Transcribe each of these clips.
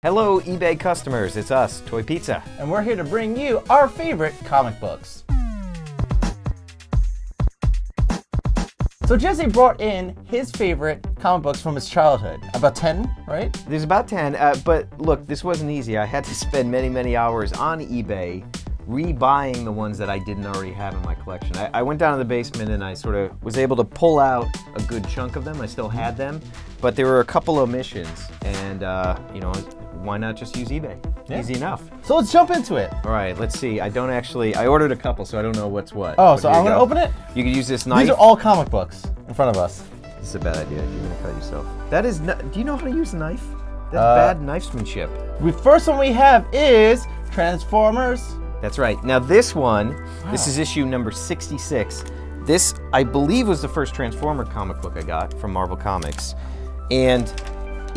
Hello, eBay customers. It's us, Toy Pizza. And we're here to bring you our favorite comic books. So Jesse brought in his favorite comic books from his childhood. About 10, right? There's about 10, but look, this wasn't easy. I had to spend many, many hours on eBay rebuying the ones that I didn't already have in my collection. I went down to the basement and I sort of was able to pull out a good chunk of them. I still had them, but there were a couple omissions, and you know, why not just use eBay? Yeah. Easy enough. So let's jump into it. All right, let's see. I ordered a couple, so I don't know what's what. Oh, so I'm gonna open it? You could use this knife. These are all comic books in front of us. This is a bad idea if you're gonna cut yourself. That is not, do you know how to use a knife? That's bad knifesmanship. The first one we have is Transformers. That's right. Now this one, this is issue number 66. This, I believe, was the first Transformer comic book I got from Marvel Comics. And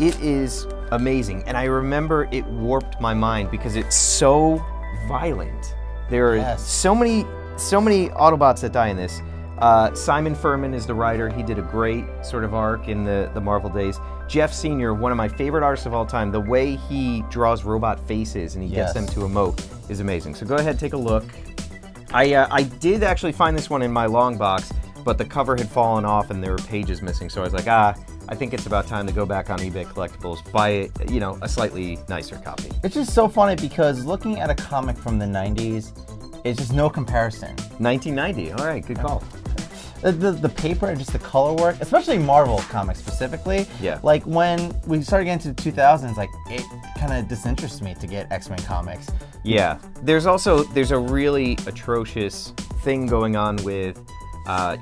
it is amazing. And I remember it warped my mind because it's so violent. There are so many Autobots that die in this. Simon Furman is the writer. He did a great sort of arc in the Marvel days. Jeff Sr., one of my favorite artists of all time, the way he draws robot faces and he gets them to emote is amazing. So go ahead, take a look. I did actually find this one in my long box, but the cover had fallen off and there were pages missing. So I was like, I think it's about time to go back on eBay Collectibles, buy, you know, a slightly nicer copy. It's just so funny because looking at a comic from the 90s, it's just no comparison. 1990, all right, good call. The paper and just the color work, especially Marvel comics specifically. Yeah. Like when we started getting to the 2000s, like it kind of disinterests me to get X-Men comics. Yeah. There's a really atrocious thing going on with,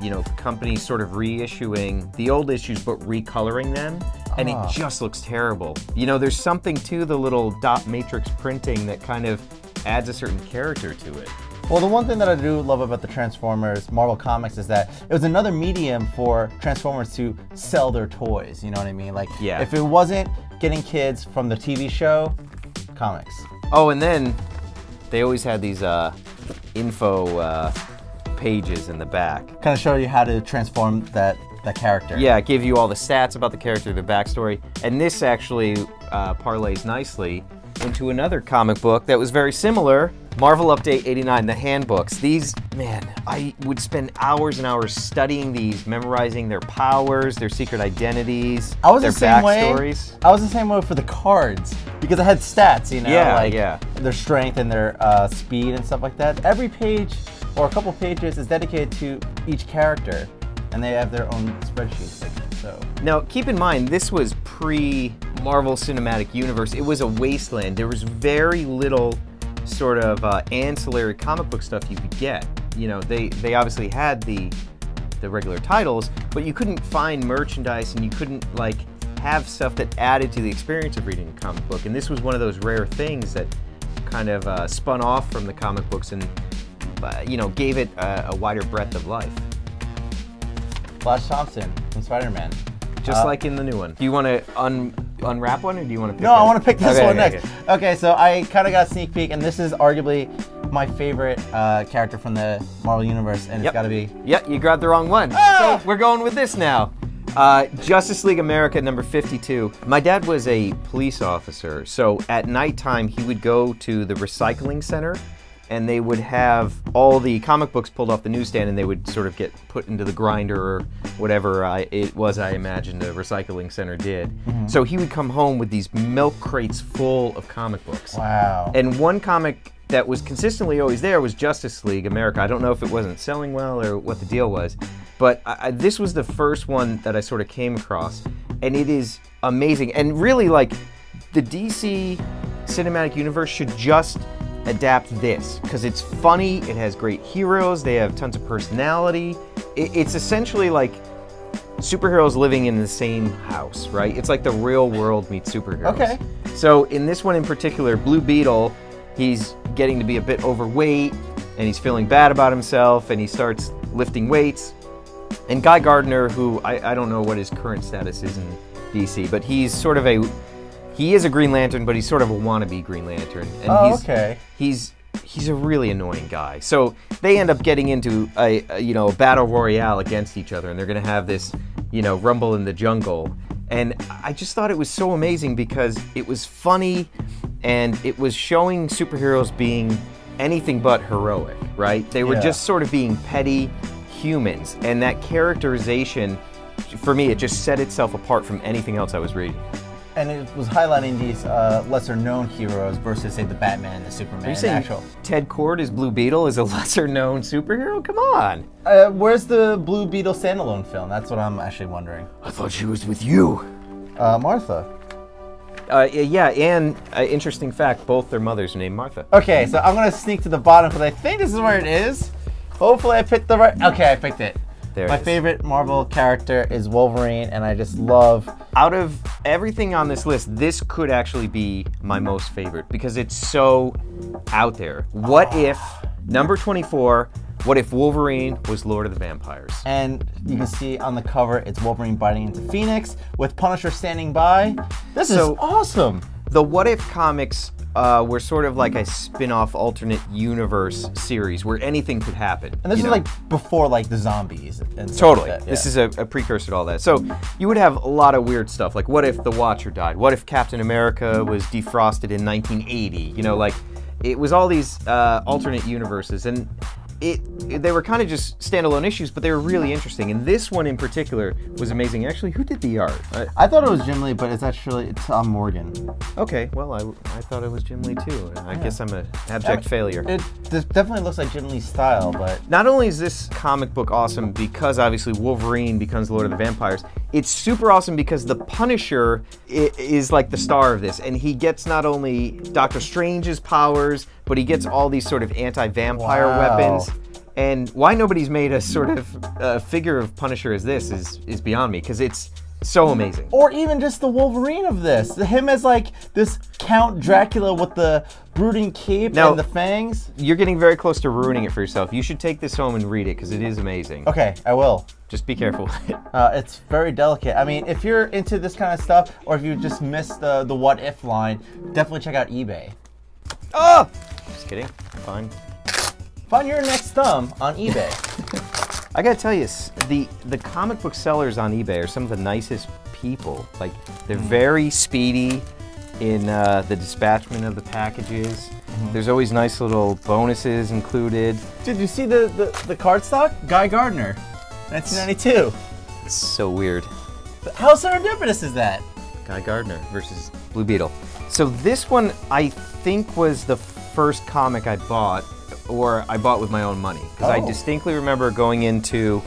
you know, companies sort of reissuing the old issues but recoloring them, and it just looks terrible. You know, there's something to the little dot matrix printing that kind of adds a certain character to it. Well, the one thing that I do love about the Transformers Marvel Comics is that it was another medium for Transformers to sell their toys, you know what I mean? Like, if it wasn't getting kids from the TV show, comics. Oh, and then they always had these info pages in the back. Kind of show you how to transform that character. Yeah, it gave you all the stats about the character, the backstory, and this actually parlays nicely into another comic book that was very similar, Marvel Update 89, the Handbooks. These, man, I would spend hours and hours studying these, memorizing their powers, their secret identities, their backstories. I was the same way for the cards, because I had stats, you know, their strength and their speed and stuff like that. Every page, or a couple pages, is dedicated to each character, and they have their own spreadsheets. So. Now, keep in mind, this was pre-Marvel Cinematic Universe. It was a wasteland. There was very little sort of ancillary comic book stuff you could get. You know, they obviously had the regular titles, but you couldn't find merchandise and you couldn't like have stuff that added to the experience of reading a comic book. And this was one of those rare things that kind of spun off from the comic books and you know, gave it a wider breadth of life. Flash Thompson from Spider-Man. Just like in the new one. Do you want to unwrap one, or do you want to pick No, I want to pick this one next. Okay, so I kind of got a sneak peek, and this is arguably my favorite character from the Marvel Universe, and it's got to be... Yep, you grabbed the wrong one. So we're going with this now. Justice League America number 52. My dad was a police officer, so at nighttime he would go to the recycling center, and they would have all the comic books pulled off the newsstand, and they would sort of get put into the grinder or whatever it was I imagined the recycling center did. So he would come home with these milk crates full of comic books. Wow. And one comic that was consistently always there was Justice League America. I don't know if it wasn't selling well or what the deal was, but this was the first one that I sort of came across, and it is amazing. And really, like, the DC Cinematic Universe should just adapt this, because it's funny, it has great heroes, they have tons of personality. It's essentially like superheroes living in the same house, right? It's like the real world meets superheroes. Okay. So in this one in particular, Blue Beetle, he's getting to be a bit overweight, and he's feeling bad about himself, and he starts lifting weights. And Guy Gardner, who I don't know what his current status is in DC, but he's sort of he is a Green Lantern, but he's sort of a wannabe Green Lantern. And he's a really annoying guy. So they end up getting into a battle royale against each other, and they're going to have this, you know, rumble in the jungle. And I just thought it was so amazing because it was funny and it was showing superheroes being anything but heroic, right? They were just sort of being petty humans. And that characterization, for me, it just set itself apart from anything else I was reading. And it was highlighting these lesser-known heroes versus, say, the Batman and the Superman. Are you saying Ted Kord as Blue Beetle is a lesser-known superhero? Come on. Where's the Blue Beetle standalone film? That's what I'm actually wondering. I thought she was with you. Martha. Yeah, and interesting fact, both their mothers are named Martha. Okay, so I'm gonna sneak to the bottom because I think this is where it is. Hopefully I picked the right, okay, I picked it. My favorite Marvel character is Wolverine, and I just love... Out of everything on this list, this could actually be my most favorite because it's so out there. What if, number 24, what if Wolverine was Lord of the Vampires? And you can see on the cover, it's Wolverine biting into Phoenix with Punisher standing by. This is awesome. The What If comics were sort of like a spin-off alternate universe series where anything could happen. And this is like before like the zombies and stuff totally. like that. This is a precursor to all that. So you would have a lot of weird stuff like what if the Watcher died? What if Captain America was defrosted in 1980? You know, like it was all these alternate universes, and they were kind of just standalone issues, but they were really interesting. And this one in particular was amazing. Actually, who did the art? I thought it was Jim Lee, but it's actually Tom Morgan. Okay, well, I thought it was Jim Lee too. I guess I'm an abject failure. It definitely looks like Jim Lee's style, but... Not only is this comic book awesome because obviously Wolverine becomes Lord of the Vampires, it's super awesome because the Punisher is like the star of this, and he gets not only Doctor Strange's powers, but he gets all these sort of anti-vampire weapons. And why nobody's made a sort of figure of Punisher as this is beyond me, because it's so amazing. Or even just the Wolverine of this. Him as like this Count Dracula with the brooding cape and the fangs. You're getting very close to ruining it for yourself. You should take this home and read it, because it is amazing. Okay, I will. Just be careful. It's very delicate. I mean, if you're into this kind of stuff, or if you just missed the what if line, definitely check out eBay. Oh! Just kidding. Fine. Find your next thumb on eBay. I gotta tell you, the comic book sellers on eBay are some of the nicest people. Like, they're very speedy in the dispatchment of the packages. There's always nice little bonuses included. Did you see the cardstock? Guy Gardner, 1992. It's so weird. How serendipitous is that? Guy Gardner versus Blue Beetle. So this one, I think, was the first comic I bought, or I bought with my own money. Because I distinctly remember going into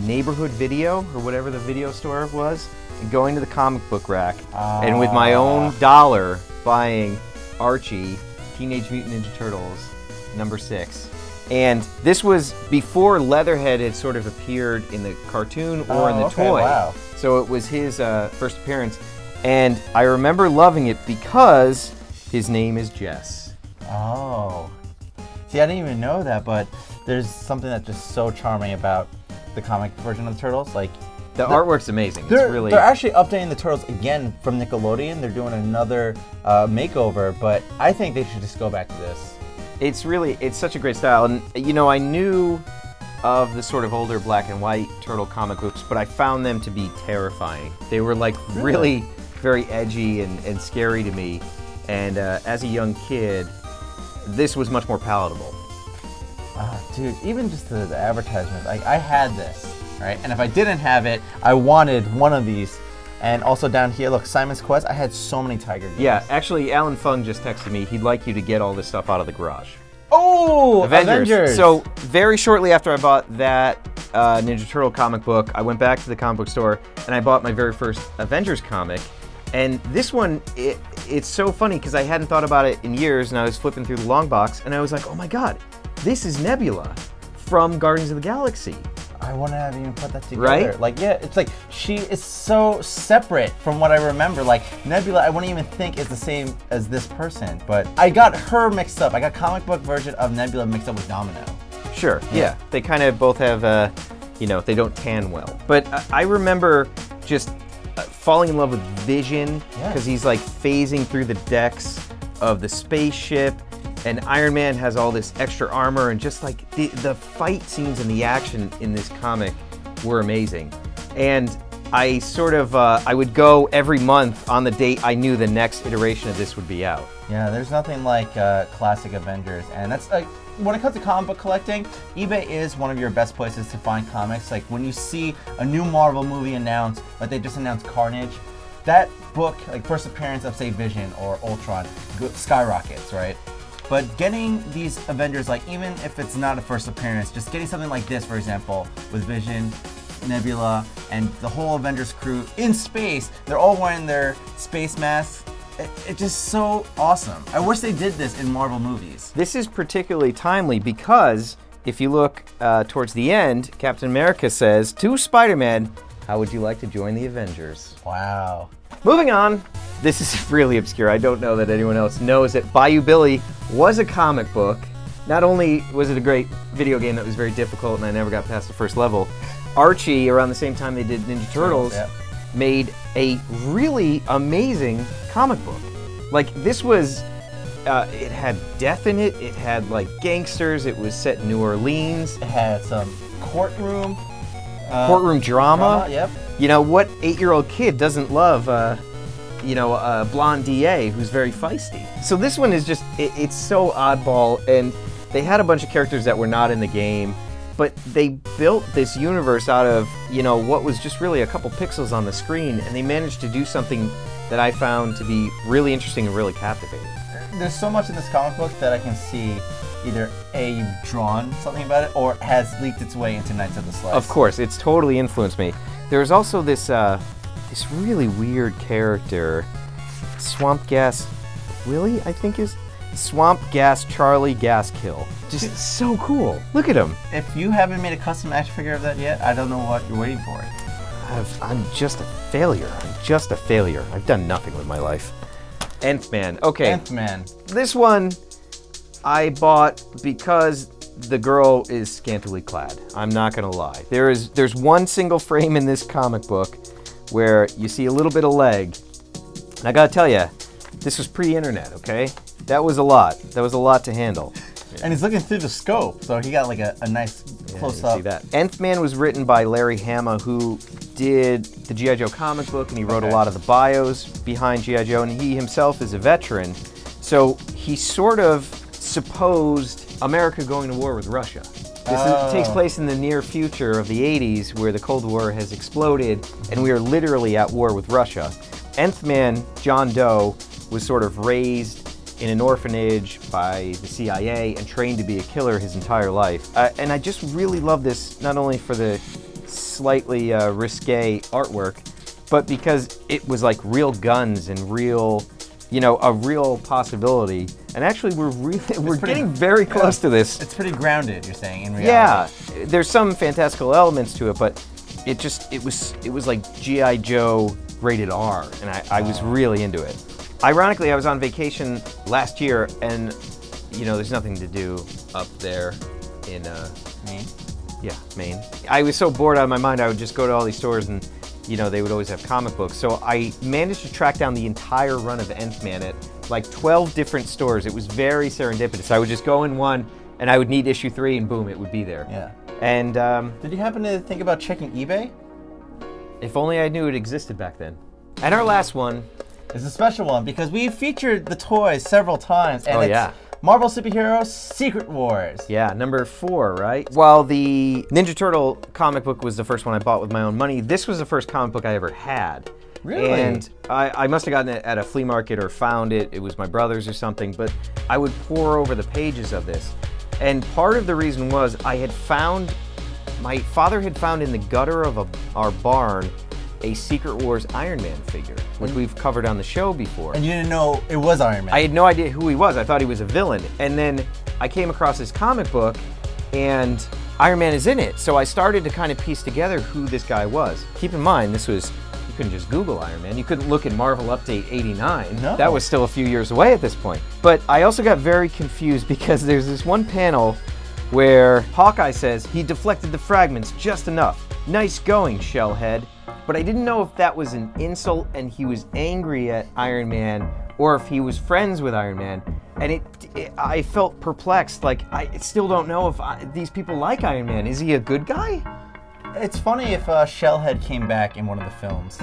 Neighborhood Video, or whatever the video store was, and going to the comic book rack, and with my own dollar, buying Archie, Teenage Mutant Ninja Turtles, #6. And this was before Leatherhead had sort of appeared in the cartoon or in the toy. Wow. So it was his first appearance. And I remember loving it because his name is Jess. Oh. See, I didn't even know that, but there's something that's just so charming about the comic version of the Turtles. Like, the artwork's amazing. They're actually updating the Turtles again from Nickelodeon. They're doing another makeover, but I think they should just go back to this. It's such a great style. And, you know, I knew of the sort of older black and white turtle comic books, but I found them to be terrifying. They were like really very edgy and scary to me. And as a young kid, this was much more palatable. Dude, even just the advertisement, like I had this, right? And if I didn't have it, I wanted one of these. And also down here, look, Simon's Quest, I had so many Tiger games. Yeah, actually, Alan Fung just texted me. He'd like you to get all this stuff out of the garage. Oh, Avengers! So very shortly after I bought that Ninja Turtle comic book, I went back to the comic book store and I bought my very first Avengers comic. And this one, it's so funny because I hadn't thought about it in years, and I was flipping through the long box and I was like, oh my god, this is Nebula from Guardians of the Galaxy. I wouldn't have even put that together. Right? Like, yeah, it's like she is so separate from what I remember. Like, Nebula, I wouldn't even think is the same as this person. But I got her mixed up. I got comic book version of Nebula mixed up with Domino. Sure, yeah. They kind of both have, you know, they don't tan well. But I remember just falling in love with Vision because he's like phasing through the decks of the spaceship. And Iron Man has all this extra armor, and just like the fight scenes and the action in this comic were amazing. And I sort of, I would go every month on the date I knew the next iteration of this would be out. Yeah, there's nothing like classic Avengers, and that's like, when it comes to comic book collecting, eBay is one of your best places to find comics. Like when you see a new Marvel movie announced, like they just announced Carnage, that book, like first appearance of say Vision or Ultron, skyrockets, right? But getting these Avengers, like even if it's not a first appearance, just getting something like this, for example, with Vision, Nebula, and the whole Avengers crew in space, they're all wearing their space masks. It's just so awesome. I wish they did this in Marvel movies. This is particularly timely because if you look towards the end, Captain America says to Spider-Man, "How would you like to join the Avengers?" Wow. Moving on. This is really obscure. I don't know that anyone else knows that Bayou Billy was a comic book. Not only was it a great video game that was very difficult and I never got past the first level, Archie, around the same time they did Ninja Turtles, made a really amazing comic book. Like this was, it had death in it, it had like gangsters, it was set in New Orleans. It had some courtroom drama. Yep. You know, what 8-year-old kid doesn't love you know, a blonde DA who's very feisty. So this one is just, it's so oddball, and they had a bunch of characters that were not in the game, but they built this universe out of, you know, what was just really a couple pixels on the screen, and they managed to do something that I found to be really interesting and really captivating. There's so much in this comic book that I can see either A, you've drawn something about it, or has leaked its way into Knights of the Slice. Of course, it's totally influenced me. There's also this, this really weird character, Swamp Gas Willie, I think is? Swamp Gas Charlie Gaskill. Just so cool. Look at him. If you haven't made a custom action figure of that yet, I don't know what you're waiting for. I'm just a failure. I'm just a failure. I've done nothing with my life. Nth Man. Okay. Nth Man. This one I bought because the girl is scantily clad. I'm not gonna lie. There's one single frame in this comic book where you see a little bit of leg. And I gotta tell you, this was pre-internet, okay? That was a lot. That was a lot to handle. And he's looking through the scope, so he got like a nice close-up. See that. Nth Man was written by Larry Hama, who did the G.I. Joe comic book, and he wrote a lot of the bios behind G.I. Joe, and he himself is a veteran. So he sort of supposed America going to war with Russia. This takes place in the near future of the 80s, where the Cold War has exploded, and we are literally at war with Russia. Nth Man, John Doe, was sort of raised in an orphanage by the CIA and trained to be a killer his entire life. And I just really love this, not only for the slightly risque artwork, but because it was like real guns and real, you know, a real possibility. And actually we're getting very close to this. It's pretty grounded, you're saying, in reality. Yeah, there's some fantastical elements to it, but it was like G.I. Joe rated R, and I was really into it. Ironically, I was on vacation last year, and you know, there's nothing to do up there in Maine. Yeah, Maine. I was so bored out of my mind, I would just go to all these stores, and you know, they would always have comic books. So I managed to track down the entire run of Nth Man at like 12 different stores. It was very serendipitous. I would just go in one, and I would need issue 3, and boom, it would be there. Yeah. And did you happen to think about checking eBay? If only I knew it existed back then. And our last one is a special one because we featured the toys several times, and it's Marvel Superheroes Secret Wars. Yeah, number 4, right? While the Ninja Turtle comic book was the first one I bought with my own money, this was the first comic book I ever had. Really? And I must have gotten it at a flea market or found it. It was my brother's or something, but I would pore over the pages of this. And part of the reason was my father had found in the gutter of our barn a Secret Wars Iron Man figure, which we've covered on the show before. And you didn't know it was Iron Man? I had no idea who he was. I thought he was a villain. And then I came across this comic book, and Iron Man is in it. So I started to kind of piece together who this guy was. Keep in mind, you couldn't just Google Iron Man. You couldn't look at Marvel Update 89. No. That was still a few years away at this point. But I also got very confused because there's this one panel where Hawkeye says, "He deflected the fragments just enough. Nice going, Shellhead." But I didn't know if that was an insult and he was angry at Iron Man, or if he was friends with Iron Man. And I felt perplexed. Like, I still don't know if these people like Iron Man. Is he a good guy? It's funny if Shellhead came back in one of the films.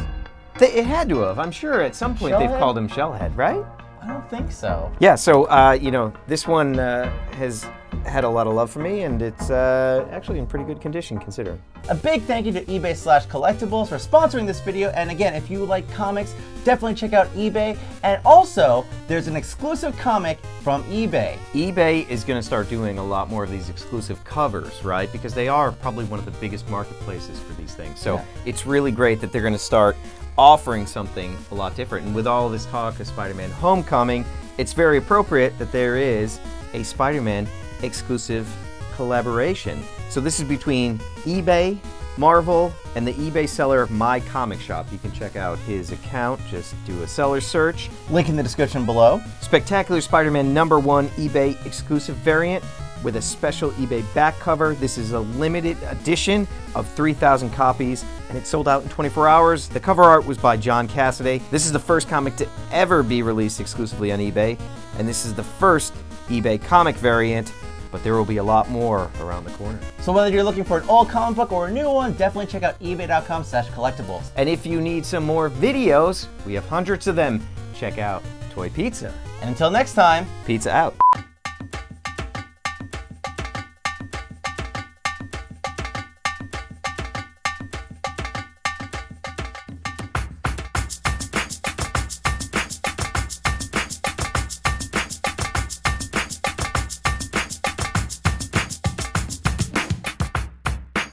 It had to have. I'm sure at some point they've Shellhead? called him Shellhead, right? I don't think so. Yeah, so, you know, this one has had a lot of love for me, and it's actually in pretty good condition, considering. A big thank you to eBay/Collectibles for sponsoring this video, and again, if you like comics, definitely check out eBay, and also, there's an exclusive comic from eBay. eBay is going to start doing a lot more of these exclusive covers, right? Because they are probably one of the biggest marketplaces for these things. So it's really great that they're going to start offering something a lot different. And with all this talk of Spider-Man Homecoming, it's very appropriate that there is a Spider-Man exclusive collaboration. So this is between eBay, Marvel, and the eBay seller My Comic Shop. You can check out his account, just do a seller search. Link in the description below. Spectacular Spider-Man #1 eBay exclusive variant with a special eBay back cover. This is a limited edition of 3,000 copies, and it sold out in 24 hours. The cover art was by John Cassaday. This is the first comic to ever be released exclusively on eBay, and this is the first eBay comic variant, but there will be a lot more around the corner. So whether you're looking for an old comic book or a new one, definitely check out ebay.com/collectibles. And if you need some more videos, we have hundreds of them. Check out Toy Pizza. And until next time, Pizza out.